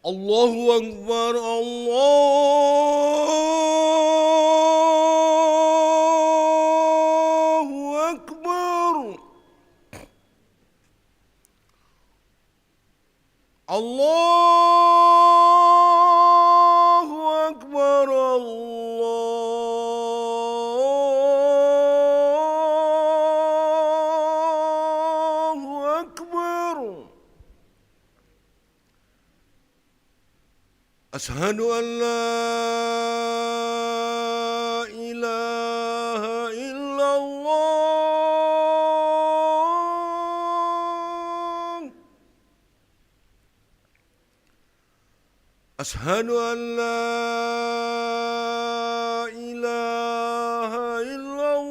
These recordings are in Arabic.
Allahu Akbar, Allahu Akbar, Allahu Akbar, Allahu Akbar. Ashhadu an la ilaha illallah. Ashhadu an la ilaha illallah.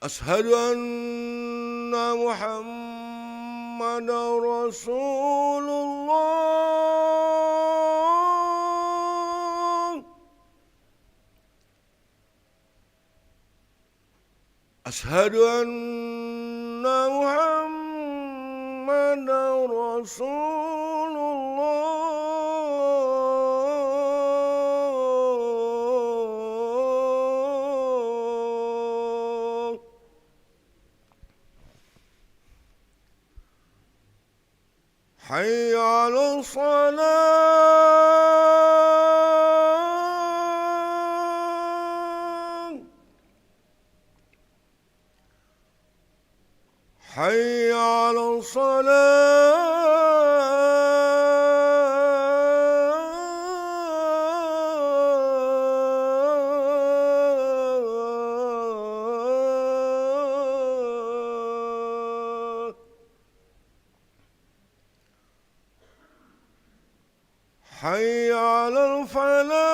Ashhadu anna Muhammadar Rasulullah. Ashhadu anna Muhammadar Rasulullah. Hayya 'alal salah. Hayya 'alal salah. Hayya 'alal falah.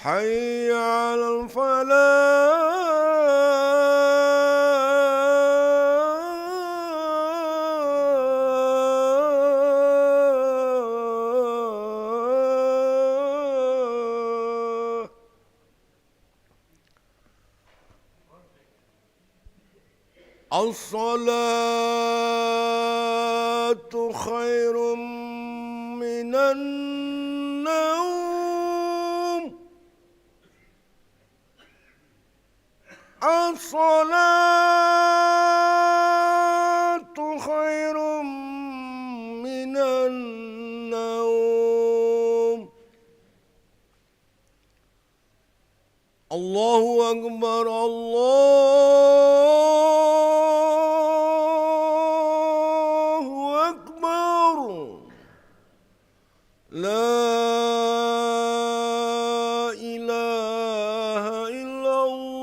Hayya 'alal falah. As-salatu khairum minan naum. As-salatu khairum minan naum. Allahu Akbar, Allahu Akbar. La ilaha illallah.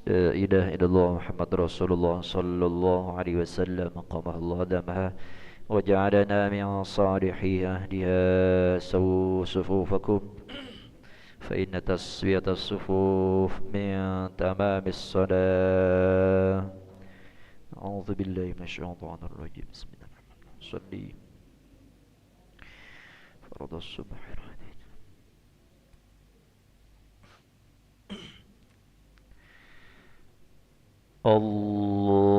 لا إله إلا الله محمد رسول الله صلى الله عليه وسلم قامه الله دمها وجعلنا من صالح أهلها سووا صفوفكم فإن تسوية الصفوف من تمام الصلاة. أعوذ بالله من الشيطان الرجيم. بسم الله الرحمن الرحيم. صلي فرض الصبح. الله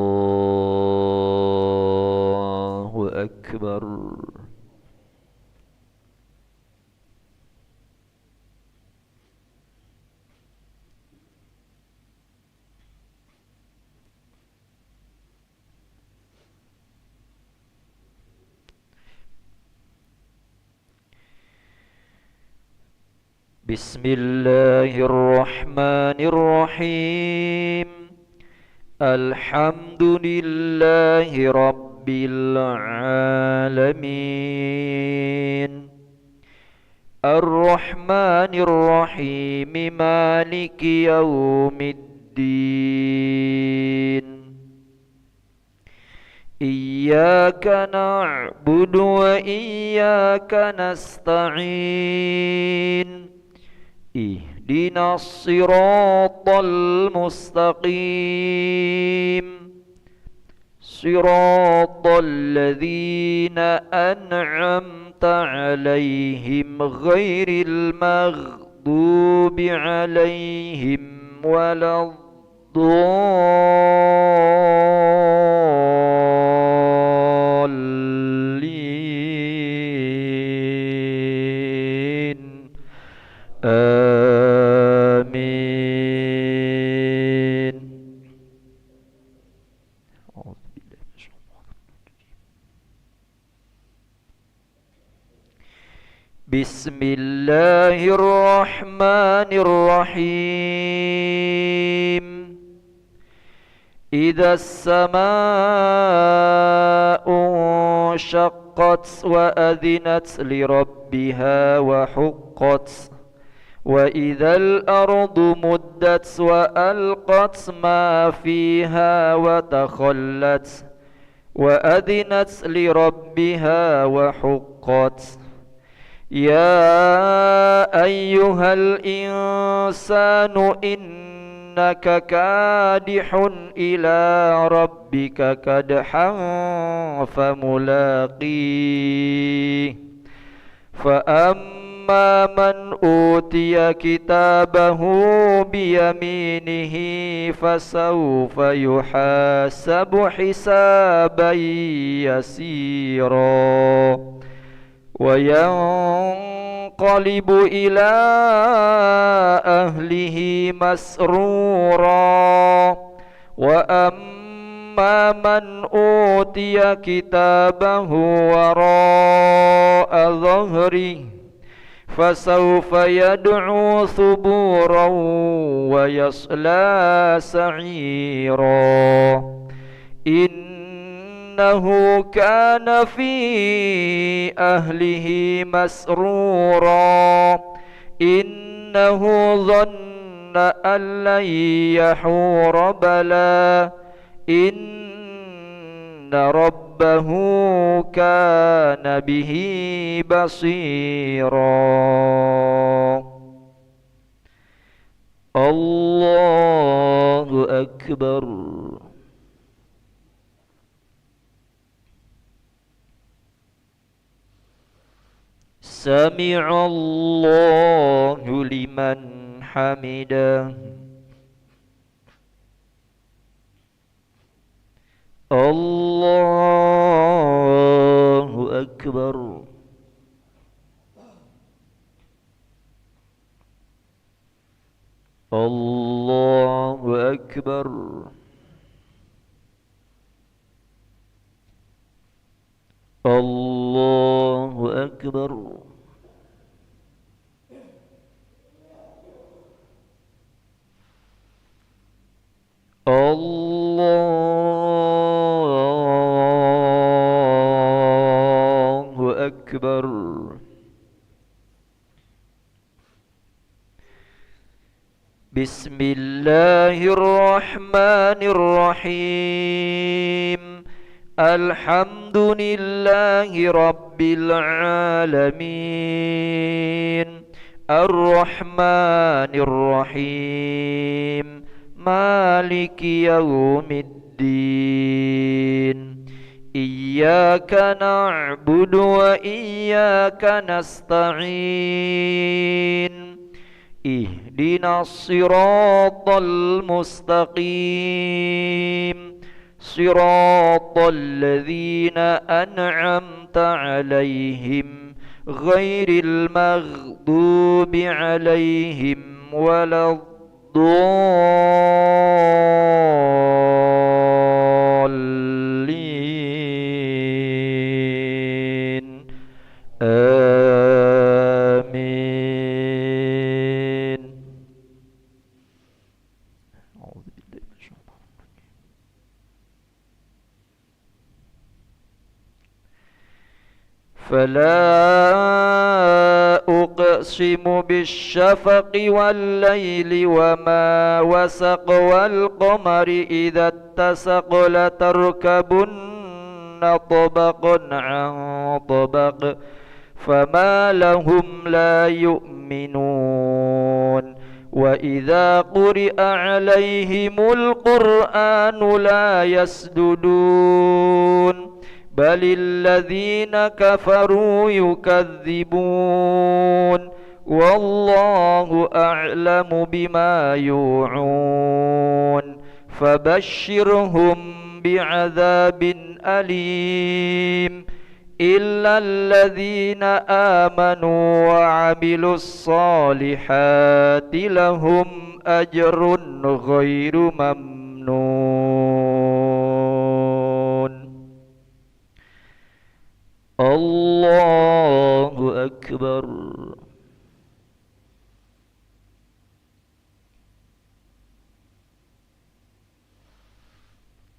أكبر. بسم الله الرحمن الرحيم. الحمد لله رب العالمين الرحمن الرحيم مالك يوم الدين إياك نعبد وإياك نستعين اهدنا الصراط المستقيم صراط الذين أنعمت عليهم غير المغضوب عليهم ولا الضالين آمين. أعوذ بالله من الشيطان الرجيم. بسم الله الرحمن الرحيم. إذا السماء انشقت وأذنت لربها وحقت وإذا الأرض مدت وألقت ما فيها وتخلت وأذنت لربها وحقت. يا أيها الإنسان إنك كادح إلى ربك كدحا فملاقيه فأما من أوتي كتابه بيمينه فسوف يحاسب حسابا يسيرا وينقلب إلى أهله مسرورا وأما من أوتي كتابه وراء ظهره فسوف يدعو ثبورا ويصلى سعيرا إنه كان في أهله مسرورا إنه ظن أن لن يحور بلى إن ربه كان به بصيرا. الله أكبر. سمع الله لمن حمده. الله أكبر. الله أكبر. الله أكبر. الله أكبر. بسم الله الرحمن الرحيم الحمد لله رب العالمين الرحمن الرحيم مالك يوم الدين إياك نعبد وإياك نستعين اهدنا الصراط المستقيم صراط الذين أنعمت عليهم غير المغضوب عليهم ولا الضالين آمين. أعوذ بالله من الشيطان الرجيم. فلا أقسم بالشفق والليل وما وسق والقمر إذا اتسق لتركبن طبقا عن طبق فما لهم لا يؤمنون وإذا قرئ عليهم القرآن لا يسجدون بل الذين كفروا يكذبون والله أعلم بما يوعون فبشرهم بعذاب أليم إلا الذين آمنوا وعملوا الصالحات لهم أجر غير ممنون. الله أكبر.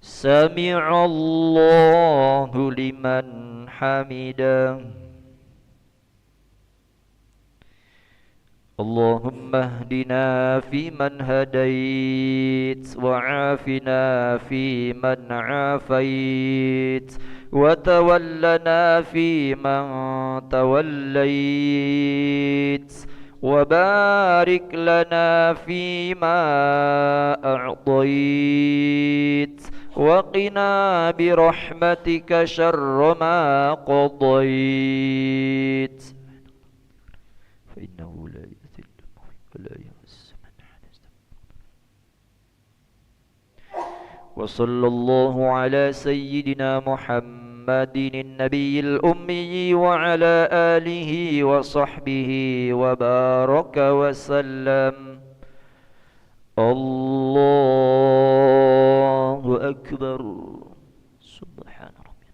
سمع الله لمن حمده. اللهم اهدنا فيمن هديت وعافنا فيمن عافيت وتولنا فيمن توليت وبارك لنا فيما أعطيت وقنا برحمتك شر ما قضيت فإنه لا يذل ولا يعز من عاديت. وصلى الله على سيدنا محمد النبي الأمي وعلى آله وصحبه وبارك وسلم. الله أكبر. سبحان ربي.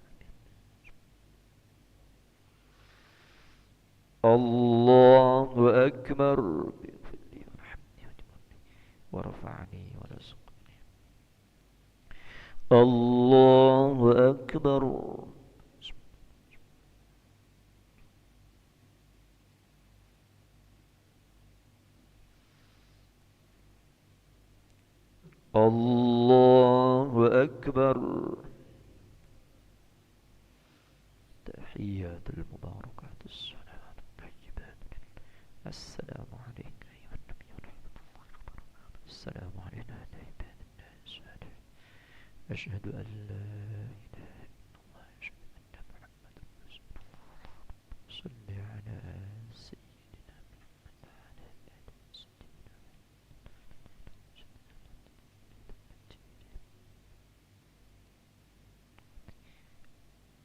الله أكبر. ورفعني ورزقني. الله أكبر. الله أكبر. تحيات المباركات الصلوات الطيبات. السلام عليك أيها النبي ورحمة الله وبركاته. السلام علينا وعلى عباد الله الصالحين. أشهد أن لا إله إلا الله أشهد أن محمدا رسول الله. صل على سيدنا محمد وعلى آله وصحبه.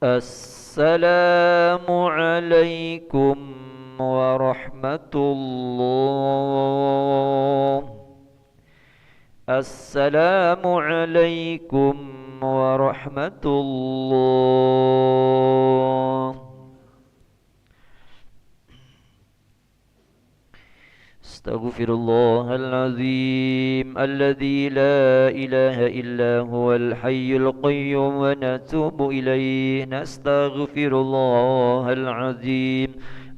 السلام عليكم ورحمة الله. السلام عليكم ورحمة الله. استغفر الله العظيم الذي لا إله إلا هو الحي القيوم ونتوب إليه. نستغفر الله العظيم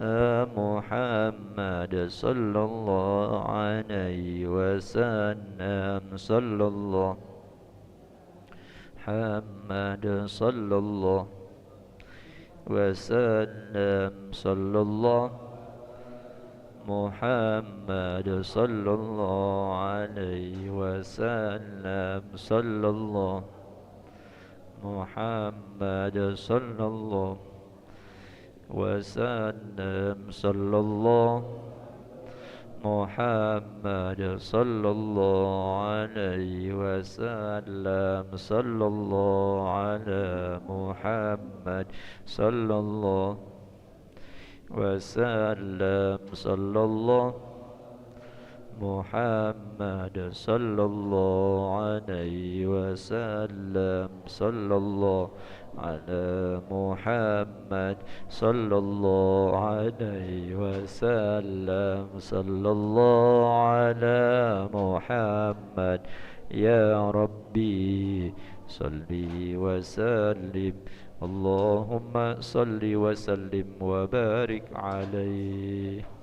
محمد صلى الله عليه وسلم صلى الله محمد صلى الله وسلم صلى الله محمد صلى الله عليه وسلم صلى الله محمد صلى الله وسلم صلى الله محمد صلى الله عليه وسلم صلى الله على محمد صلى الله وسلم صلى الله محمد صلى الله عليه وسلم صلى الله على محمد صلى الله عليه وسلم صلى الله على محمد يا ربي صلي وسلم اللهم صل وسلم وبارك عليه.